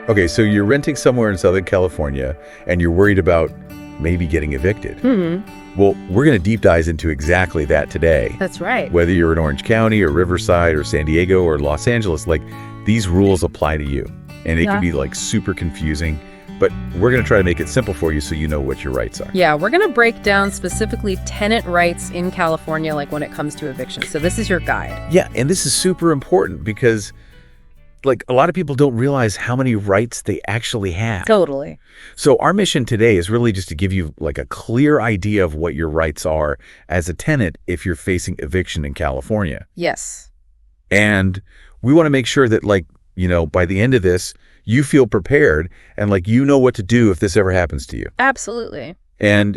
Okay, so you're renting somewhere in Southern California and you're worried about maybe getting evicted. Well, we're going to deep dive into exactly that today. That's right. Whether you're in Orange County or Riverside or San Diego or Los Angeles, like these rules apply to you. And it can be like super confusing, but we're going to try to make it simple for you so you know what your rights are. Yeah, we're going to break down specifically tenant rights in California, like when it comes to evictions. So this is your guide. Yeah, and this is super important because like a lot of people don't realize how many rights they actually have. Totally. So our mission today is really just to give you like a clear idea of what your rights are as a tenant if you're facing eviction in California. Yes. And we want to make sure that like, you know, by the end of this, you feel prepared and like you know what to do if this ever happens to you. Absolutely. And,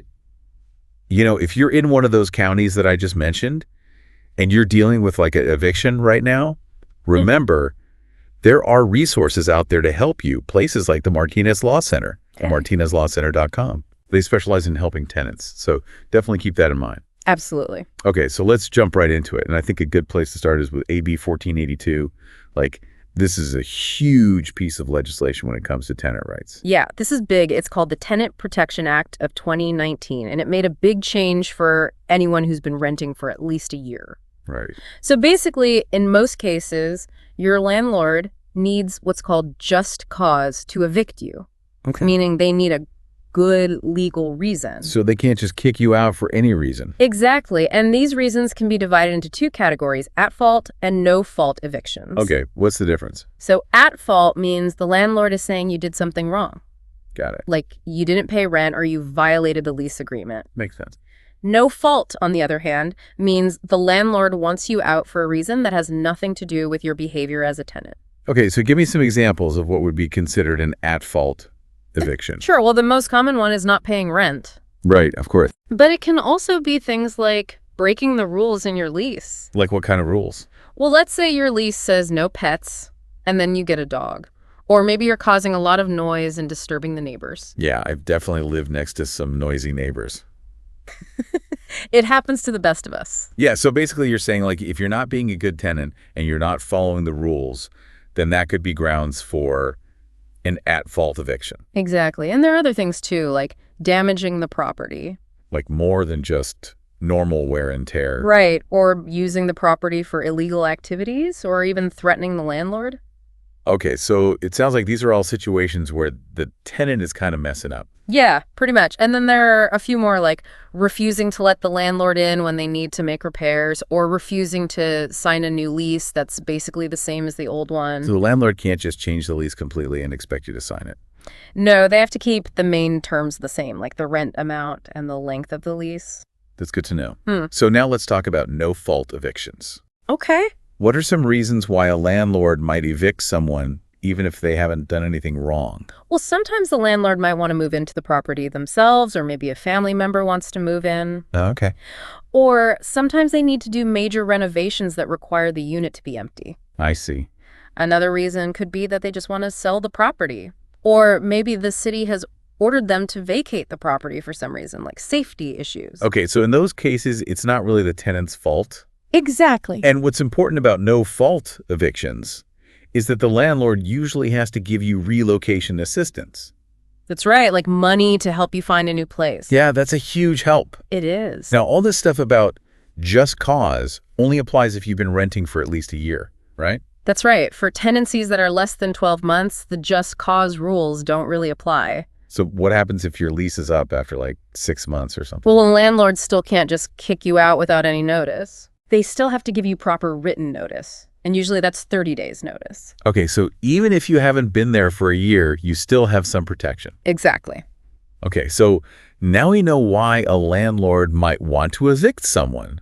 you know, if you're in one of those counties that I just mentioned and you're dealing with like an eviction right now, remember, there are resources out there to help you. Places like the Martinez Law Center, martinezlawcenter.com. They specialize in helping tenants. So definitely keep that in mind. Absolutely. Okay, so let's jump right into it. And I think a good place to start is with AB 1482. Like, this is a huge piece of legislation when it comes to tenant rights. Yeah, this is big. It's called the Tenant Protection Act of 2019, and it made a big change for anyone who's been renting for at least a year. Right. So basically, in most cases, your landlord needs what's called just cause to evict you, meaning they need a good legal reason. So they can't just kick you out for any reason. Exactly. And these reasons can be divided into two categories, at-fault and no-fault evictions. Okay, what's the difference? So at-fault means the landlord is saying you did something wrong. Got it. Like you didn't pay rent or you violated the lease agreement. Makes sense. No fault, on the other hand, means the landlord wants you out for a reason that has nothing to do with your behavior as a tenant. Okay, so give me some examples of what would be considered an at-fault eviction. Sure. Well, the most common one is not paying rent. Right, of course. But it can also be things like breaking the rules in your lease. Like what kind of rules? Well, let's say your lease says no pets, and then you get a dog. Or maybe you're causing a lot of noise and disturbing the neighbors. Yeah, I've definitely lived next to some noisy neighbors. It happens to the best of us. Yeah, so basically you're saying like if you're not being a good tenant and you're not following the rules, then that could be grounds for an at-fault eviction. Exactly. And there are other things too, like damaging the property. Like more than just normal wear and tear. Right. Or using the property for illegal activities or even threatening the landlord. Okay, so it sounds like these are all situations where the tenant is kind of messing up. Yeah, pretty much. And then there are a few more like refusing to let the landlord in when they need to make repairs or refusing to sign a new lease that's basically the same as the old one. So the landlord can't just change the lease completely and expect you to sign it. No, they have to keep the main terms the same, like the rent amount and the length of the lease. That's good to know. So now let's talk about no-fault evictions. Okay. What are some reasons why a landlord might evict someone even if they haven't done anything wrong? Well, sometimes the landlord might want to move into the property themselves, or maybe a family member wants to move in. Okay. Or sometimes they need to do major renovations that require the unit to be empty. I see. Another reason could be that they just want to sell the property. Or maybe the city has ordered them to vacate the property for some reason, like safety issues. Okay, so in those cases, it's not really the tenant's fault. Exactly. And what's important about no-fault evictions is that the landlord usually has to give you relocation assistance. That's right, like money to help you find a new place. Yeah, that's a huge help. It is. Now, all this stuff about just cause only applies if you've been renting for at least a year, right? That's right. For tenancies that are less than 12 months, the just cause rules don't really apply. So what happens if your lease is up after like 6 months or something? Well, a landlord still can't just kick you out without any notice. They still have to give you proper written notice. And usually that's 30 days notice. Okay, so even if you haven't been there for a year, you still have some protection. Exactly. Okay, so now we know why a landlord might want to evict someone.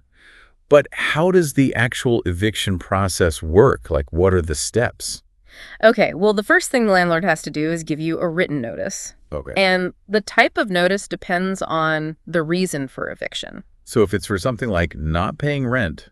But how does the actual eviction process work? Like, what are the steps? Okay, well, the first thing the landlord has to do is give you a written notice. Okay. And the type of notice depends on the reason for eviction. So if it's for something like not paying rent,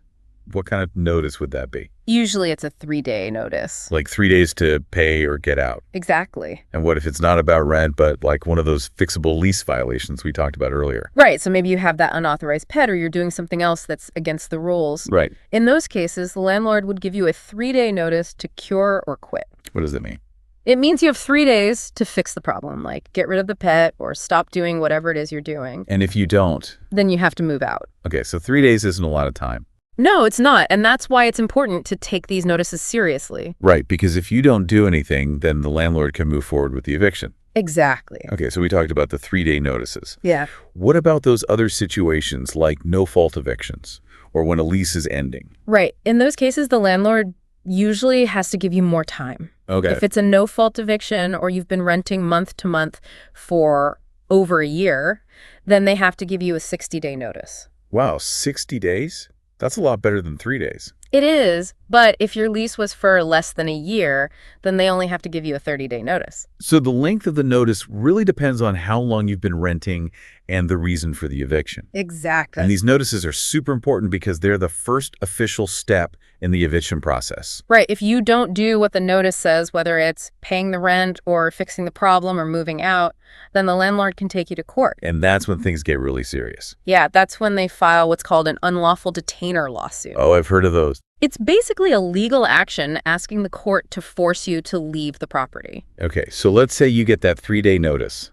what kind of notice would that be? Usually it's a 3-day notice. Like 3 days to pay or get out. Exactly. And what if it's not about rent, but like one of those fixable lease violations we talked about earlier? Right, so maybe you have that unauthorized pet or you're doing something else that's against the rules. Right. In those cases, the landlord would give you a 3-day notice to cure or quit. What does that mean? It means you have 3 days to fix the problem, like get rid of the pet or stop doing whatever it is you're doing. And if you don't? Then you have to move out. Okay, so 3 days isn't a lot of time. No, it's not. And that's why it's important to take these notices seriously. Right, because if you don't do anything, then the landlord can move forward with the eviction. Exactly. Okay, so we talked about the 3-day notices. Yeah. What about those other situations like no-fault evictions or when a lease is ending? Right. In those cases, the landlord usually has to give you more time. Okay. If it's a no-fault eviction or you've been renting month to month for over a year, then they have to give you a 60-day notice. Wow, 60 days? That's a lot better than 3 days. It is, but if your lease was for less than a year, then they only have to give you a 30-day notice. So the length of the notice really depends on how long you've been renting and the reason for the eviction. Exactly. And these notices are super important because they're the first official step in the eviction process. Right. If you don't do what the notice says, whether it's paying the rent or fixing the problem or moving out, then the landlord can take you to court. And that's when things get really serious. Yeah, that's when they file what's called an unlawful detainer lawsuit. Oh, I've heard of those. It's basically a legal action asking the court to force you to leave the property. Okay, so let's say you get that 3-day notice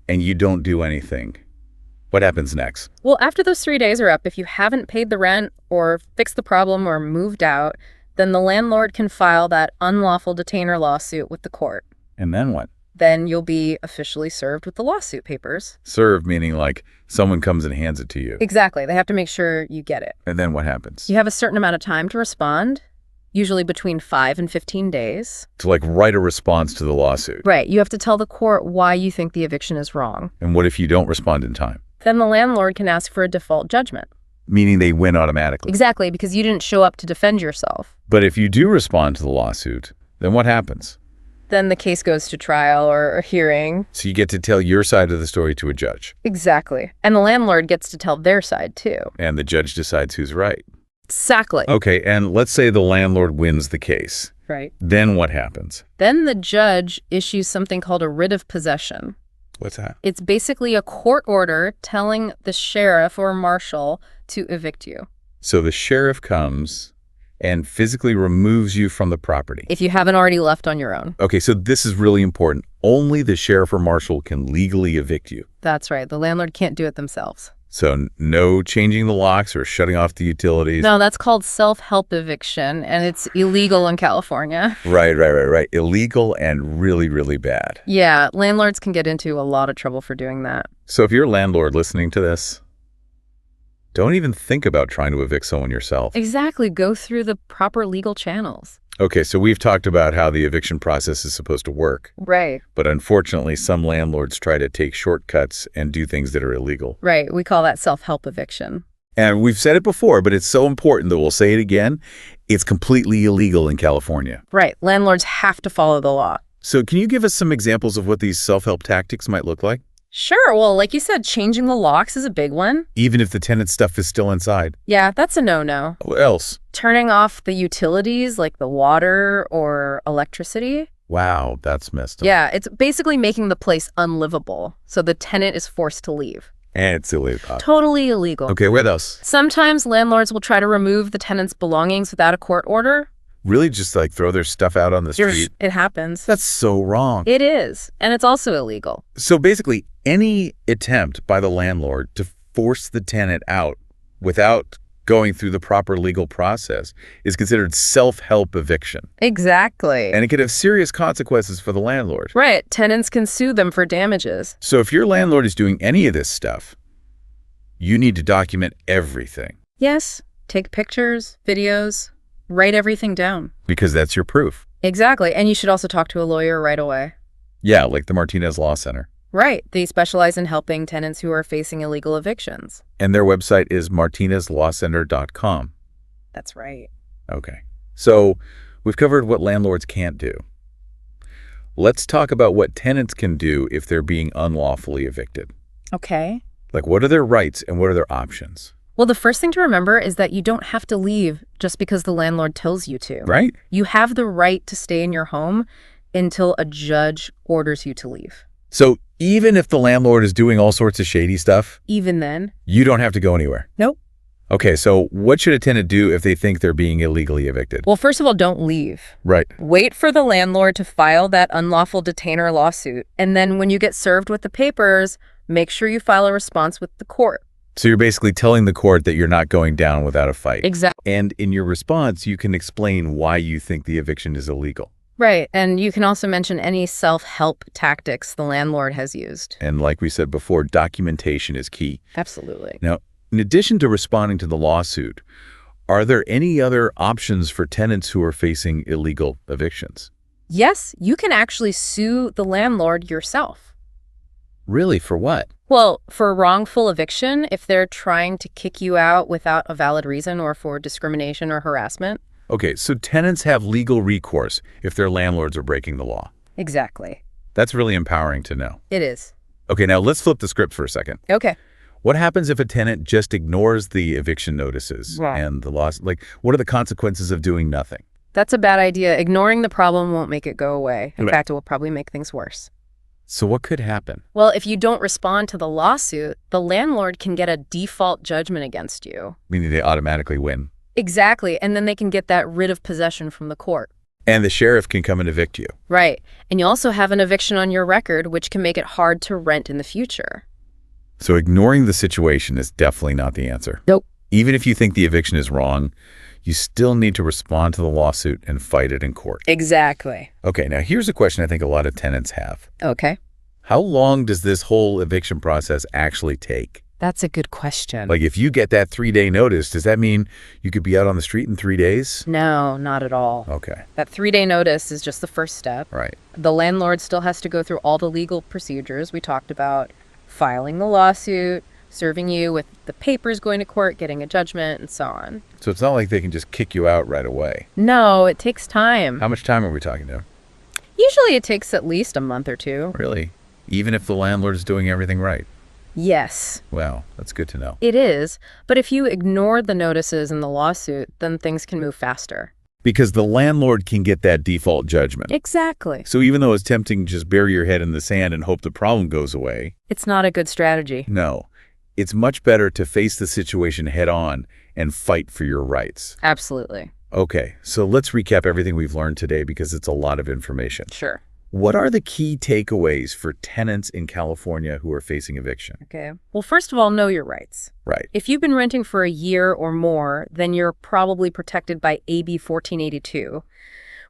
and you don't do anything. What happens next? Well, after those 3 days are up, if you haven't paid the rent or fixed the problem or moved out, then the landlord can file that unlawful detainer lawsuit with the court. And then what? Then you'll be officially served with the lawsuit papers. Served meaning like someone comes and hands it to you. Exactly. They have to make sure you get it. And then what happens? You have a certain amount of time to respond, usually between 5 and 15 days. To like write a response to the lawsuit. Right. You have to tell the court why you think the eviction is wrong. And what if you don't respond in time? Then the landlord can ask for a default judgment. Meaning they win automatically. Exactly, because you didn't show up to defend yourself. But if you do respond to the lawsuit, then what happens? Then the case goes to trial or a hearing. So you get to tell your side of the story to a judge. Exactly. And the landlord gets to tell their side, too. And the judge decides who's right. Exactly. Okay, and let's say the landlord wins the case. Right. Then what happens? Then the judge issues something called a writ of possession. What's that? It's basically a court order telling the sheriff or marshal to evict you. So the sheriff comes and physically removes you from the property. If you haven't already left on your own. Okay, so this is really important. Only the sheriff or marshal can legally evict you. That's right. The landlord can't do it themselves. So no changing the locks or shutting off the utilities. No, that's called self-help eviction, and it's illegal in California. Right. Illegal and really, really bad. Yeah, landlords can get into a lot of trouble for doing that. So if you're a landlord listening to this, don't even think about trying to evict someone yourself. Exactly. Go through the proper legal channels. Okay, so we've talked about how the eviction process is supposed to work. Right. But unfortunately, some landlords try to take shortcuts and do things that are illegal. Right. We call that self-help eviction. And we've said it before, but it's so important that we'll say it again. It's completely illegal in California. Right. Landlords have to follow the law. So can you give us some examples of what these self-help tactics might look like? Sure. Well, like you said, changing the locks is a big one. Even if the tenant stuff is still inside. Yeah, that's a no-no. What else? Turning off the utilities like the water or electricity. Wow, that's messed up. Yeah, it's basically making the place unlivable, so the tenant is forced to leave. And it's illegal. Totally illegal. Okay, what else? Sometimes landlords will try to remove the tenant's belongings without a court order. Really just like throw their stuff out on the street? It happens. That's so wrong. It is, and it's also illegal. So basically, any attempt by the landlord to force the tenant out without going through the proper legal process is considered self-help eviction. Exactly. And it could have serious consequences for the landlord. Right. Tenants can sue them for damages. So if your landlord is doing any of this stuff, you need to document everything. Yes. Take pictures, videos, write everything down. Because that's your proof. Exactly. And you should also talk to a lawyer right away. Yeah, like the Martinez Law Center. Right. They specialize in helping tenants who are facing illegal evictions. And their website is martinezlawcenter.com. That's right. Okay. So we've covered what landlords can't do. Let's talk about what tenants can do if they're being unlawfully evicted. Okay. Like, what are their rights and what are their options? Well, the first thing to remember is that you don't have to leave just because the landlord tells you to. Right? You have the right to stay in your home until a judge orders you to leave. So even if the landlord is doing all sorts of shady stuff, Even then? you don't have to go anywhere. Nope. Okay, so what should a tenant do if they think they're being illegally evicted? Well, first of all, don't leave. Right. Wait for the landlord to file that unlawful detainer lawsuit. And then when you get served with the papers, make sure you file a response with the court. So you're basically telling the court that you're not going down without a fight. Exactly. And in your response, you can explain why you think the eviction is illegal. Right. And you can also mention any self-help tactics the landlord has used. And like we said before, documentation is key. Absolutely. Now, in addition to responding to the lawsuit, are there any other options for tenants who are facing illegal evictions? Yes, you can actually sue the landlord yourself. Really? For what? Well, for wrongful eviction, if they're trying to kick you out without a valid reason or for discrimination or harassment. Okay, so tenants have legal recourse if their landlords are breaking the law. Exactly. That's really empowering to know. It is. Okay, now let's flip the script for a second. Okay. What happens if a tenant just ignores the eviction notices and the loss? Like, what are the consequences of doing nothing? That's a bad idea. Ignoring the problem won't make it go away. In Right. fact, it will probably make things worse. So what could happen? Well, if you don't respond to the lawsuit, the landlord can get a default judgment against you. Meaning they automatically win. Exactly. And then they can get that writ of possession from the court. And the sheriff can come and evict you. Right. And you also have an eviction on your record, which can make it hard to rent in the future. So ignoring the situation is definitely not the answer. Nope. Even if you think the eviction is wrong, you still need to respond to the lawsuit and fight it in court. Exactly. Okay, now here's a question I think a lot of tenants have. Okay. How long does this whole eviction process actually take? That's a good question. Like, if you get that 3-day notice, does that mean you could be out on the street in 3 days? No, not at all. Okay. That 3-day notice is just the first step. Right. The landlord still has to go through all the legal procedures we talked about, filing the lawsuit, serving you with the papers going to court, getting a judgment, and so on. So it's not like they can just kick you out right away. No, it takes time. How much time are we talking there? Usually it takes at least a month or two. Really? Even if the landlord is doing everything right? Yes, Wow, that's good to know. it is. But if you ignore the notices in the lawsuit, then things can move faster. Because the landlord can get that default judgment. Exactly. So even though it's tempting to just bury your head in the sand and hope the problem goes away, It's not a good strategy. no. It's much better to face the situation head on and fight for your rights. Absolutely. Okay, so let's recap everything we've learned today because it's a lot of information. Sure. What are the key takeaways for tenants in California who are facing eviction? Okay. Well, first of all, know your rights. Right. If you've been renting for a year or more, then you're probably protected by AB 1482,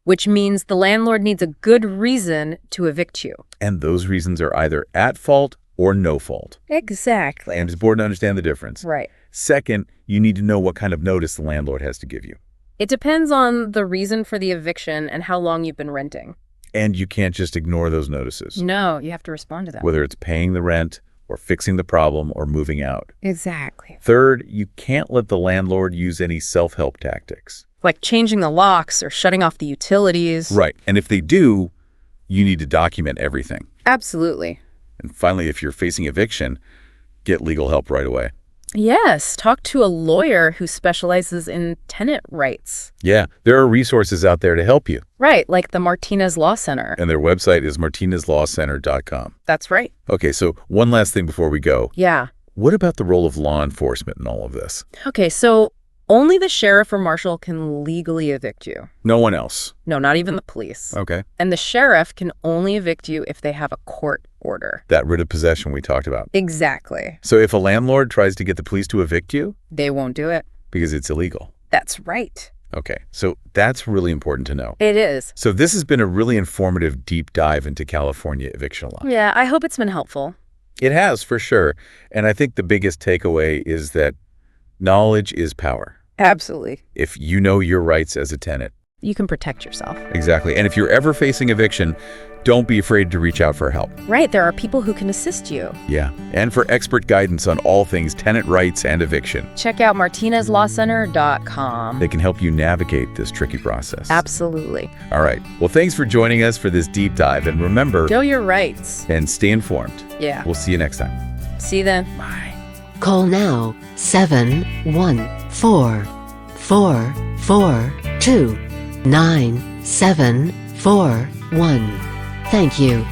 which means the landlord needs a good reason to evict you. And those reasons are either at fault or no fault. Exactly. And it's important to understand the difference. Right. Second, you need to know what kind of notice the landlord has to give you. It depends on the reason for the eviction and how long you've been renting. And you can't just ignore those notices, No, you have to respond to that. whether it's paying the rent or fixing the problem or moving out. Exactly. Third, you can't let the landlord use any self-help tactics. Like changing the locks or shutting off the utilities. Right. And if they do, you need to document everything. Absolutely. And finally, if you're facing eviction, get legal help right away. Yes, talk to a lawyer who specializes in tenant rights. Yeah, there are resources out there to help you. Right, like the Martinez Law Center. And their website is martinezlawcenter.com. That's right. Okay, so one last thing before we go. Yeah. What about the role of law enforcement in all of this? Okay, so only the sheriff or marshal can legally evict you. No one else. No, not even the police. Okay. And the sheriff can only evict you if they have a court order. That writ of possession we talked about. Exactly. So if a landlord tries to get the police to evict you, They won't do it. because it's illegal. That's right. Okay, so that's really important to know. It is. So this has been a really informative deep dive into California eviction law. Yeah, I hope it's been helpful. It has, for sure. And I think the biggest takeaway is that knowledge is power. Absolutely. If you know your rights as a tenant. You can protect yourself. Exactly. And if you're ever facing eviction, don't be afraid to reach out for help. Right, there are people who can assist you. Yeah. And for expert guidance on all things tenant rights and eviction, Check out martinezlawcenter.com. they can help you navigate this tricky process. Absolutely. All right. Well, thanks for joining us for this deep dive. And remember, Know your rights. and stay informed. Yeah. We'll see you next time. See you then. Bye. Call now 714-442-9741. Thank you.